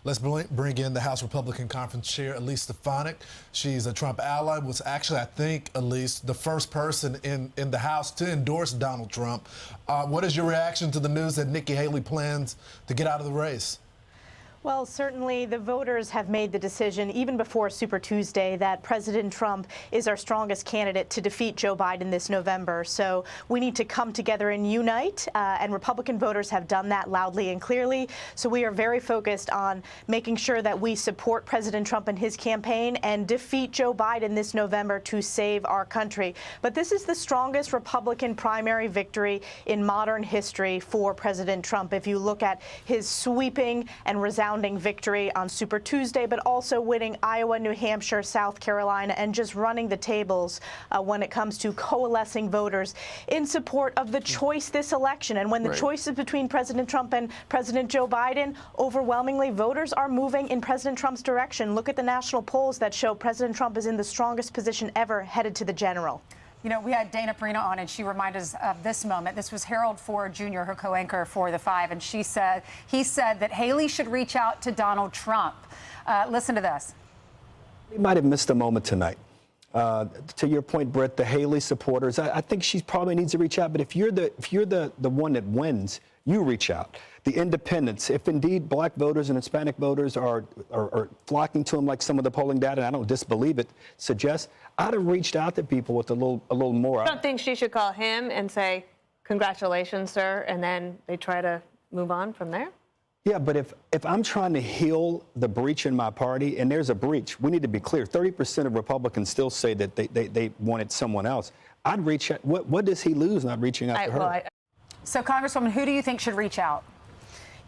Let's bring in the House Republican Conference Chair, Elise Stefanik. She's a Trump ally, was actually, I think, Elise, the first person in the House to endorse Donald Trump. What is your reaction to the news that Nikki Haley plans to get out of the race? Well, certainly the voters have made the decision, even before Super Tuesday, that President Trump is our strongest candidate to defeat Joe Biden this November. So we need to come together and unite, and Republican voters have done that loudly and clearly. So we are very focused on making sure that we support President Trump and his campaign and defeat Joe Biden this November to save our country. But this is the strongest Republican primary victory in modern history for President Trump. If you look at his sweeping and resounding victory on Super Tuesday, but also winning Iowa, New Hampshire, South Carolina, and just running the tables when it comes to coalescing voters in support of the choice this election. And when the choice is between President Trump and President Joe Biden, overwhelmingly voters are moving in President Trump's direction. Look at the national polls that show President Trump is in the strongest position ever headed to the general. You know, we had Dana Perino on, and she reminded us of this moment. This was Harold Ford Jr., her co-anchor for The Five, and he said that Haley should reach out to Donald Trump. Listen to this. We might have missed a moment tonight. To your point, Brett, the Haley supporters, I think she probably needs to reach out. But if you're the one that wins, you reach out. The independents, if indeed black voters and Hispanic voters are flocking to him like some of the polling data, and I don't disbelieve it, suggests, I'd have reached out to people with a little more. I don't think she should call him and say, congratulations, sir, and then they try to move on from there? Yeah, but if I'm trying to heal the breach in my party, and there's a breach, we need to be clear. 30% of Republicans still say that they wanted someone else. I'd reach out. What does he lose not reaching out to her? So, Congresswoman, who do you think should reach out?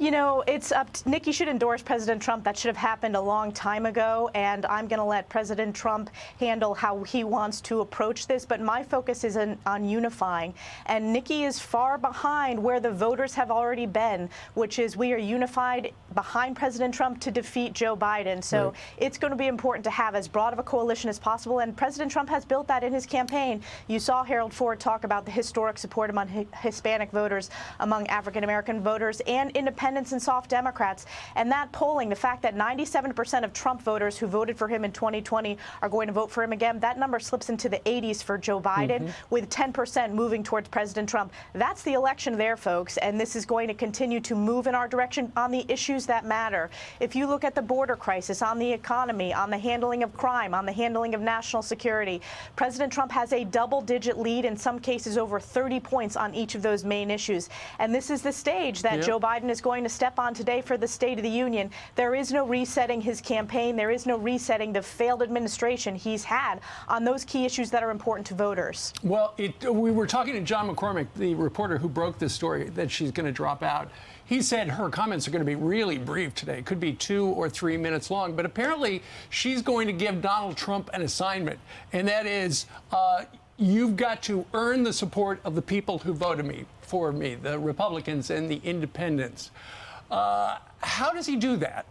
You know, it's up to Nikki should endorse President Trump. That should have happened a long time ago, and I'm going to let President Trump handle how he wants to approach this. But my focus is on unifying, and Nikki is far behind where the voters have already been, which is we are unified behind President Trump to defeat Joe Biden. So it's going to be important to have as broad of a coalition as possible, and President Trump has built that in his campaign. You saw Harold Ford talk about the historic support among Hispanic voters, among African-American voters, and independents and soft Democrats. And that polling, the fact that 97% of Trump voters who voted for him in 2020 are going to vote for him again, that number slips into the 80s for Joe Biden, with 10% moving towards President Trump. That's the election there, folks, and this is going to continue to move in our direction on the issues that matter. If you look at the border crisis, on the economy, on the handling of crime, on the handling of national security, President Trump has a double-digit lead, in some cases over 30 points on each of those main issues. And this is the stage that Joe Biden is going to step on today for the State of the Union. There is no resetting his campaign. There is no resetting the failed administration he's had on those key issues that are important to voters. Well, we were talking to John McCormick, the reporter who broke this story, that she's going to drop out. He said her comments are going to be really brief today. It could be 2 or 3 minutes long. But apparently she's going to give Donald Trump an assignment, and that is you've got to earn the support of the people who voted for me, the Republicans and the independents. How does he do that?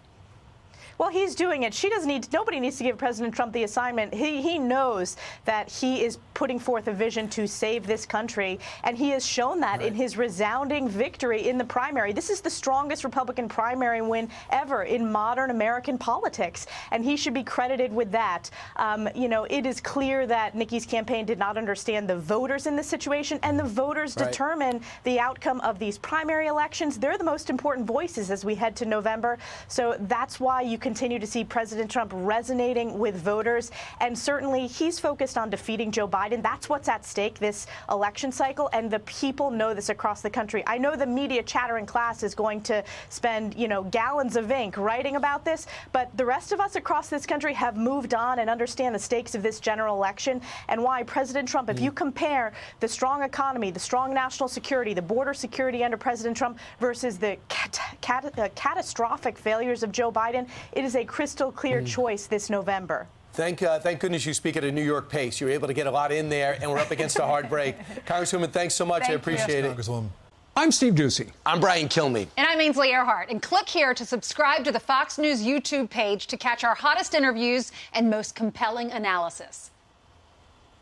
Well, he's doing it. Nobody needs to give President Trump the assignment. He knows that he is putting forth a vision to save this country, and he has shown that in his resounding victory in the primary. This is the strongest Republican primary win ever in modern American politics, and he should be credited with that. You know, it is clear that Nikki's campaign did not understand the voters in this situation, and the voters determine the outcome of these primary elections. They're the most important voices as we head to November, so that's why you continue to see President Trump resonating with voters, and certainly he's focused on defeating Joe Biden. That's what's at stake this election cycle, and the people know this across the country. I know the media chattering class is going to spend, you know, gallons of ink writing about this, but the rest of us across this country have moved on and understand the stakes of this general election, and why President Trump, if you compare the strong economy, the strong national security, the border security under President Trump versus the catastrophic failures of Joe Biden, it is a crystal clear choice this November. Thank goodness you speak at a New York pace. You were able to get a lot in there, and we're up against a hard break. Congresswoman, thanks so much. I appreciate it. Congresswoman. I'm Steve Ducey. I'm Brian Kilmeade. And I'm Ainsley Earhart. And click here to subscribe to the Fox News YouTube page to catch our hottest interviews and most compelling analysis.